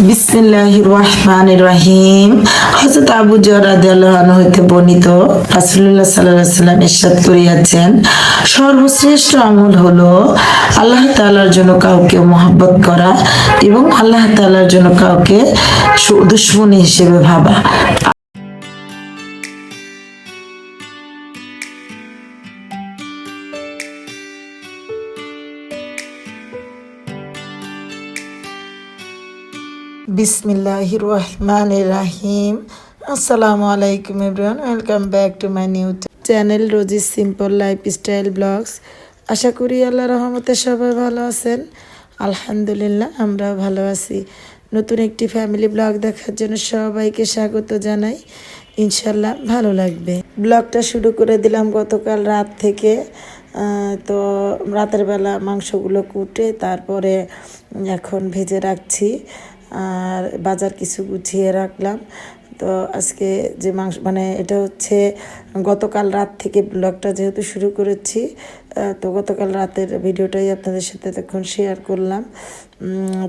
বিসমিল্লাহির রহমানির রহিম। হযরত আবু যর রাদিয়াল্লাহু আনহু হতে বর্ণিত, রাসূলুল্লাহ সাল্লাল্লাহু আলাইহি ওয়াসাল্লাম ইরশাদ করিয়াছেন, সর্বশ্রেষ্ঠ আমল হলো আল্লাহ তাআলার জন্য কাউকে মহব্বত করা এবং আল্লাহ তাআলার জন্য কাউকে দুশমনী হিসেবে ভাবা। বিসমিল্লাহির রহমানির রহিম। আসসালামু আলাইকুম everyone, welcome back to my new channel Rozy simple lifestyle blogs. আশা করি আল্লাহর রহমতে সবাই ভালো আছেন। আলহামদুলিল্লাহ, আমরাও ভালো আছি। নতুন একটি ফ্যামিলি ব্লগ দেখার জন্য সবাইকে স্বাগত জানাই। ইনশাল্লাহ ভালো লাগবে। ব্লগটা শুরু করে দিলাম গতকাল রাত থেকে। তো রাতের বেলা মাংসগুলো কুটে তারপরে এখন ভেজে রাখছি, আর বাজার কিছু গুছিয়ে রাখলাম। তো আজকে যে মাংস এটা হচ্ছে গতকাল রাত থেকে ব্লগটা যেহেতু শুরু করেছি, তো গতকাল রাতের ভিডিওটাই আপনাদের সাথে তখন শেয়ার করলাম।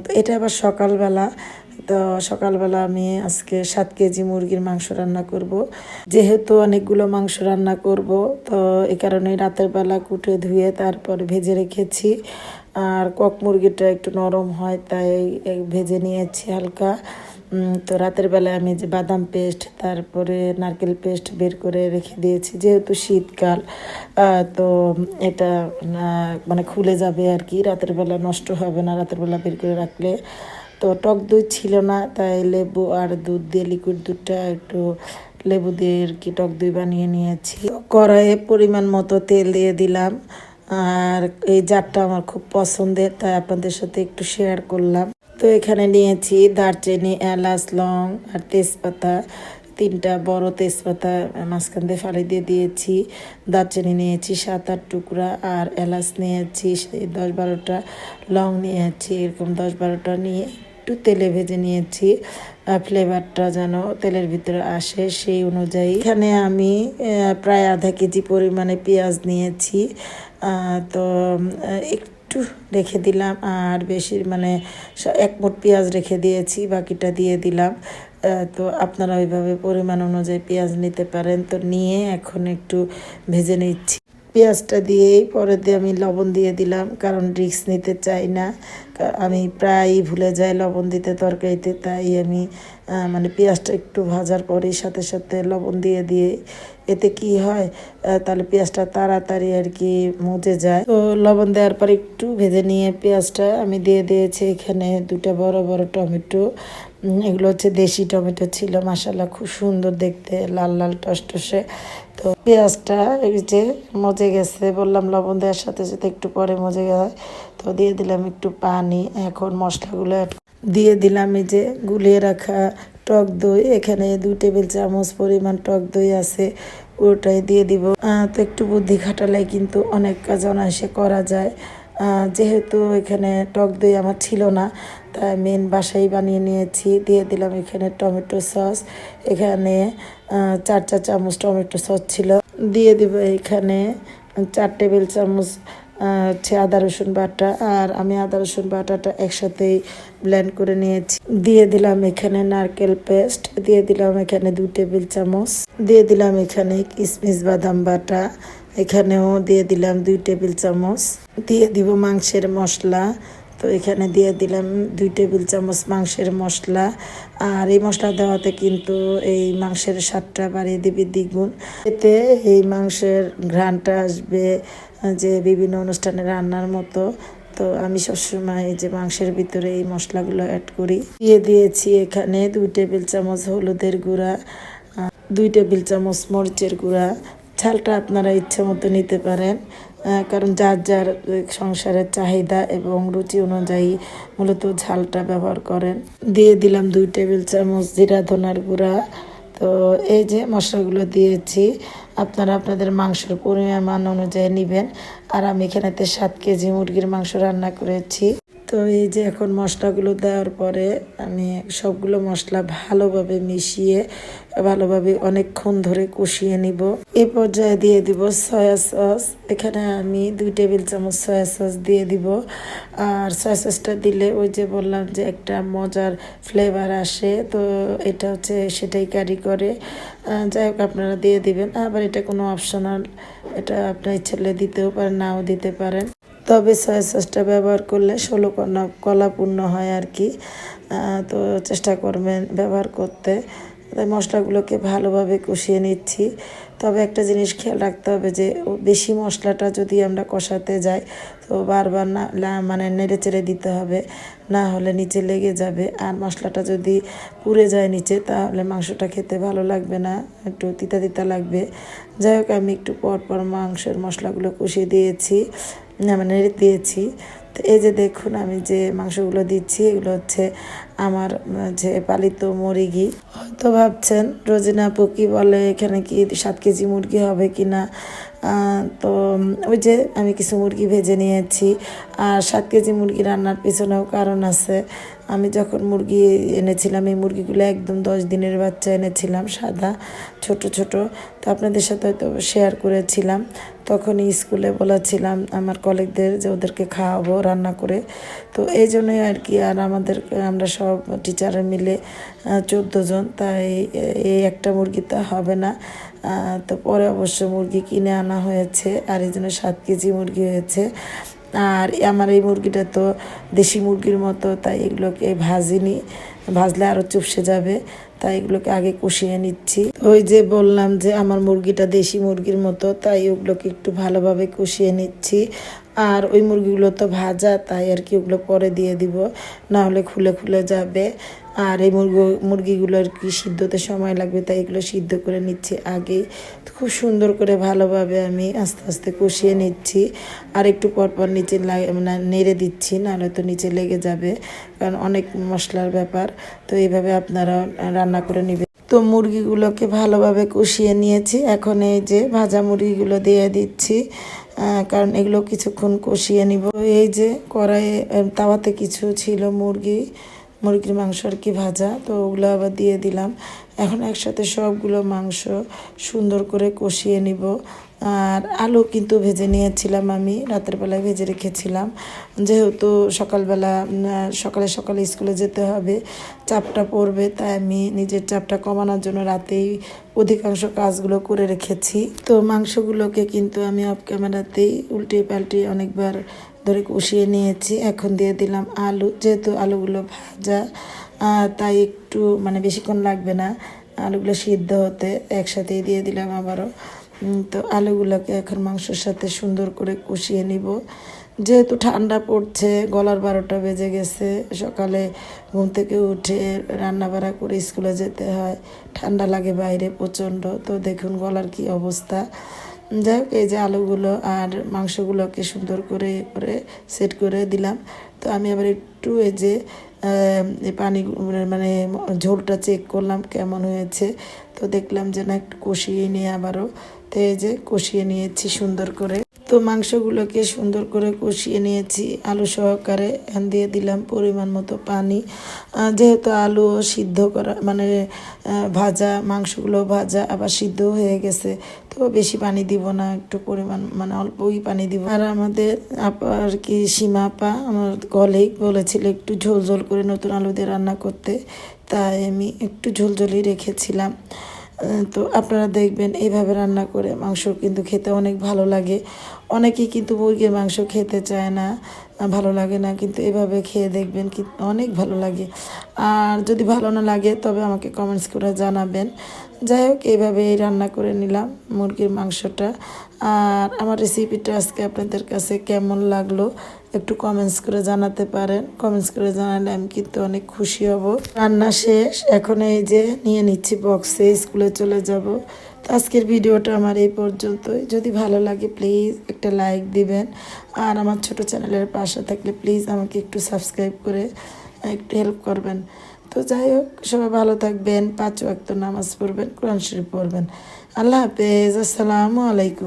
তো এটা আবার সকালবেলা। তো সকালবেলা আমি আজকে 7 কেজি মুরগির মাংস রান্না করব। যেহেতু অনেকগুলো মাংস রান্না করব, তো এই কারণে রাতের বেলা কুটে ধুয়ে তারপরে ভেজে রেখেছি। আর কক মুরগিটা একটু নরম হয় তাই ভেজে নিয়েছি হালকা। তো রাতের বেলায় আমি যে বাদাম পেস্ট তারপরে নারকেল পেস্ট বের করে রেখে দিয়েছি, যেহেতু শীতকাল। তো এটা খুলে যাবে আর কি, রাতের বেলা নষ্ট হবে না রাতের বেলা বের করে রাখলে। তো টক দই ছিল না, তাই লেবু আর দুধ দিয়ে, লিকুইড দুধটা একটু লেবু দিয়ে আর কি টক দই বানিয়ে নিয়েছি। কড়াইয়ে পরিমাণ মতো তেল দিয়ে দিলাম। আর এই জারটা আমার খুব পছন্দের, তাই আপনাদের সাথে একটু শেয়ার করলাম। তো এখানে নিয়েছি দারচিনি, এলাচ, লং আর তেজপাতা। 3টা বড় তেজপাতা মাঝখান দিয়ে ফালি দিয়ে দিয়েছি। দারচিনি নিয়েছি 7-8 টুকরা, আর এলাচ নিয়েছি 10-12টা, লং নিয়েছি এরকম 10-12টা নিয়ে একটু তেলে ভেজে নিয়েছি, ফ্লেভারটা যেন তেলের ভিতরে আসে সেই অনুযায়ী। এখানে আমি প্রায় আধা কেজি পরিমাণে পেঁয়াজ নিয়েছি। তো একটু রেখে দিলাম, আর বেশি 1 মুঠ পেঁয়াজ রেখে দিয়েছি, বাকিটা দিয়ে দিলাম। তো আপনারা ওইভাবে পরিমাণ অনুযায়ী পেঁয়াজ নিতে পারেন। তো নিয়ে এখন একটু ভেজে নিচ্ছি। পেঁয়াজটা দিয়েই পরে দিয়ে আমি লবণ দিয়ে দিলাম, কারণ রিস্ক নিতে চাই না। আমি প্রায়ই ভুলে যাই লবণ দিতে তরকারিতে, তাই আমি পেঁয়াজটা একটু ভাজার পরেই সাথে সাথে লবণ দিয়ে দিয়ে, এতে কি হয় তাহলে পেঁয়াজটা তাড়াতাড়ি আর কি মজে যায়। তো লবণ দেওয়ার পর একটু ভেজে নিয়ে পেঁয়াজটা আমি দিয়ে দিয়েছি। এখানে 2টা বড় বড় টমেটো, এগুলো হচ্ছে দেশি টমেটো ছিল, মাশাআল্লাহ খুব সুন্দর দেখতে, লাল লাল টসটসে। তো পেঁয়াজটা এই যে মজে গেছে, বললাম লবণ দেওয়ার সাথে সাথে একটু পরে মজে যায়। তো দিয়ে দিলাম একটু পানি। এখন মশলাগুলো দিয়ে দিলাম এই যে গুলিয়ে রাখা টক দই। এখানে 2 টেবিল চামচ পরিমাণ টক দই আছে, ওটাই দিয়ে দিব। তো একটু বুদ্ধি খাটালে কিন্তু অনেক কাজ অনায়াসে করা যায়। যেহেতু এখানে টক দই আমার ছিল না, তাই মেন বাসায় বানিয়ে নিয়েছি। দিয়ে দিলাম এখানে টমেটো সস। এখানে 4 চামচ টমেটো সস ছিল। দিয়ে দিব এখানে 4 টেবিল চামচ হচ্ছে আদা রসুন বাটা, আর আমি আদা রসুন বাটাটা একসাথেই ব্লেন্ড করে নিয়েছি। দিয়ে দিলাম এখানে নারকেল পেস্ট, দিয়ে দিলাম এখানে 2 টেবিল চামচ, দিয়ে দিলাম এখানে কিশমিশ বাদাম বাটা, এখানেও দিয়ে দিলাম 2 টেবিল চামচ। দিয়ে দিব মাংসের মশলা। তো এখানে দিয়ে দিলাম 2 টেবিল চামচ মাংসের মশলা। আর এই মশলা দেওয়াতে কিন্তু এই মাংসের স্বাদটা বাড়িয়ে দিবে দ্বিগুণ। এতে এই মাংসের ঘ্রাণটা আসবে যে বিভিন্ন অনুষ্ঠানে রান্নার মতো। তো আমি সবসময় এই যে মাংসের ভিতরে এই মশলাগুলো অ্যাড করি। দিয়ে দিয়েছি এখানে 2 টেবিল চামচ হলুদের গুঁড়া, 2 টেবিল চামচ মরিচের গুঁড়া। ঝালটা আপনারা ইচ্ছে মতো নিতে পারেন, কারণ যার যার সংসারের চাহিদা এবং রুচি অনুযায়ী মূলত ঝালটা ব্যবহার করেন। দিয়ে দিলাম 2 টেবিল চামচ জিরা ধনার গুঁড়া। তো এই যে মশলাগুলো দিয়েছি, আপনারা আপনাদের মাংসের পরিমাণ অনুযায়ী নেবেন। আর আমি এখানেতে 7 কেজি মুরগির মাংস রান্না করেছি। তো এই যে এখন মশলাগুলো দেওয়ার পরে আমি সবগুলো মশলা ভালোভাবে মিশিয়ে ভালোভাবে অনেকক্ষণ ধরে কষিয়ে নিব। এই পর্যায়ে দিয়ে দিব সয়া সস। এখানে আমি 2 টেবিল চামচ সয়া সস দিয়ে দিব। আর সয়া সসটা দিলে ওই যে বললাম যে একটা মজার ফ্লেভার আসে, তো এটা হচ্ছে সেটাই ক্যারি করে। যাই হোক আপনারা দিয়ে দিবেন। আবার এটা কোনো অপশনাল, এটা আপনার ইচ্ছা হলে দিতেও পারেন, নাও দিতে পারেন। তবে সয়া সসটা ব্যবহার করলে 16 কলা পূর্ণ হয় আর কি। তো চেষ্টা করবেন ব্যবহার করতে। তাই মশলাগুলোকে ভালোভাবে কষিয়ে নিচ্ছি। তবে একটা জিনিস খেয়াল রাখতে হবে যে বেশি মশলাটা যদি আমরা কষাতে যাই তো বারবার মানে নেড়ে চেড়ে দিতে হবে, না হলে নিচে লেগে যাবে। আর মশলাটা যদি পুড়ে যায় নিচে তাহলে মাংসটা খেতে ভালো লাগবে না, একটু তিতা তিতা লাগবে। যাই হোক আমি একটু পর পর মাংসের মশলাগুলো কষিয়ে দিয়েছি, মানে নেড়ে দিয়েছি। তো এই যে দেখুন আমি যে মাংসগুলো দিচ্ছি এগুলো হচ্ছে আমার যে পালিত মুরগি। হয়তো ভাবছেন রোজিনা আপু কি বলে, এখানে কি 7 কেজি মুরগি হবে কি না। তো ওই যে আমি কিছু মুরগি ভেজে নিয়েছি। আর 7 কেজি মুরগি রান্নার পিছনেও কারণ আছে। আমি যখন মুরগি এনেছিলাম এই মুরগিগুলো একদম 10 দিনের বাচ্চা এনেছিলাম, সাদা ছোট ছোট। তো আপনাদের সাথে হয়তো শেয়ার করেছিলাম। তখনই স্কুলে বলেছিলাম আমার কলিগদের যে ওদেরকে খাওয়াবো রান্না করে। তো এই জন্যই আর কি। আর আমরা সব টিচার মিলে 14 জন, তাই এই একটা মুরগি তো হবে না। তো পরে অবশ্য মুরগি কিনে আনা হয়েছে, আর এই জন্য 7 কেজি মুরগি হয়েছে। আর আমার এই মুরগিটা তো দেশি মুরগির মতো, তাই এগুলোকে ভাজিনি, ভাজলে আরও চুপসে যাবে, তাই এগুলোকে আগে কষিয়ে নিচ্ছি। ওই যে বললাম যে আমার মুরগিটা দেশি মুরগির মতো, তাই ওগুলোকে একটু ভালোভাবে কষিয়ে নিচ্ছি। আর ওই মুরগিগুলো তো ভাজা, তাই আর কি ওগুলো পরে দিয়ে দিব, না হলে খুলে খুলে যাবে। আর এই মুরগিগুলো আর কি সিদ্ধতে সময় লাগবে, তাই এগুলো সিদ্ধ করে নিচ্ছি আগেই। খুব সুন্দর করে ভালোভাবে আমি আস্তে আস্তে কষিয়ে নিচ্ছি। আর একটু পরপর নিচে মানে নেড়ে দিচ্ছি, নাহলে তো নিচে লেগে যাবে, কারণ অনেক মশলার ব্যাপার। তো এইভাবে আপনারা রান্না করে নেবেন। তো মুরগিগুলোকে ভালোভাবে কষিয়ে নিয়েছি। এখন এই যে ভাজা মুরগিগুলো দিয়ে দিচ্ছি, কারণ এগুলো কিছুক্ষণ কষিয়ে নিব। এই যে কড়াইয়ে তাওয়াতে কিছু ছিল মুরগির মাংস আর কি ভাজা, তো ওগুলো আবার দিয়ে দিলাম। এখন একসাথে সবগুলো মাংস সুন্দর করে কষিয়ে নিব। আর আলু কিন্তু ভেজে নিয়েছিলাম, আমি রাতের বেলায় ভেজে রেখেছিলাম, যেহেতু সকালে সকালে স্কুলে যেতে হবে, চাপটা পড়বে, তাই আমি নিজের চাপটা কমানোর জন্য রাতেই অধিকাংশ কাজগুলো করে রেখেছি। তো মাংসগুলোকে কিন্তু আমি অফ ক্যামেরাতেই উল্টে পাল্টে অনেকবার ধরে কষিয়ে নিয়েছি। এখন দিয়ে দিলাম আলু, যেহেতু আলুগুলো ভাজা তাই একটু মানে বেশিক্ষণ লাগবে না আলুগুলো সিদ্ধ হতে। একসাথেই দিয়ে দিলাম আবারও। তো আলুগুলোকে এখন মাংসের সাথে সুন্দর করে কষিয়ে নিব। যেহেতু ঠান্ডা পড়ছে, গলার 12টা বেজে গেছে, সকালে ঘুম থেকে উঠে রান্না বাড়া করে স্কুলে যেতে হয়, ঠান্ডা লাগে বাইরে প্রচণ্ড। তো দেখুন গলার কি অবস্থা। যাই হোক এই যে আলুগুলো আর মাংসগুলোকে সুন্দর করে সেট করে দিলাম। তো আমি আবার একটু এই যে পানি মানে ঝোলটা চেক করলাম কেমন হয়েছে। তো দেখলাম যে না, একটু কষিয়ে নিয়ে আবারও, তো এই যে কষিয়ে নিয়েছি সুন্দর করে। তো মাংসগুলোকে সুন্দর করে কষিয়ে নিয়েছি আলু সহকারে। দিয়ে দিলাম পরিমাণ মতো পানি, যেহেতু আলু সিদ্ধ করা মানে ভাজা, মাংসগুলো ভাজা আবার সিদ্ধ হয়ে গেছে, তো বেশি পানি দিব না, একটু পরিমাণ মানে অল্পই পানি দিব। আর আমাদের আপা আর কি সীমা আপা আমার কলিগ বলেছিল একটু ঝোল ঝোল করে নতুন আলু দিয়ে রান্না করতে, তাই আমি একটু ঝোলঝোলই রেখেছিলাম। তো আপনারা দেখবেন এইভাবে রান্না করে মাংস কিন্তু খেতে অনেক ভালো লাগে। অনেকেই কিন্তু মুরগির মাংস খেতে চায় না, ভালো লাগে না, কিন্তু এভাবে খেয়ে দেখবেন কি অনেক ভালো লাগে। আর যদি ভালো না লাগে তবে আমাকে কমেন্টস করে জানাবেন। যাই হোক এইভাবে রান্না করে নিলাম মুরগির মাংসটা। আর আমার রেসিপিটা আজকে আপনাদের কাছে কেমন লাগলো একটু কমেন্টস করে জানাতে পারেন। কমেন্টস করে জানালে আমি কিন্তু অনেক খুশি হব। রান্না শেষ, এখন এই যে নিয়ে নিচ্ছি বক্সে, স্কুলে চলে যাব। তো আজকের ভিডিওটা আমার এই পর্যন্তই। যদি ভালো লাগে প্লিজ একটা লাইক দিবেন, আর আমার ছোট চ্যানেলের পাশে থাকলে প্লিজ আমাকে একটু সাবস্ক্রাইব করে একটু হেল্প করবেন। তো যাই হোক সবাই ভালো থাকবেন, 5 ওয়াক্ত নামাজ পড়বেন, কোরআন শরীফ পড়বেন। আল্লাহ হাফেজ, আসসালামু আলাইকুম।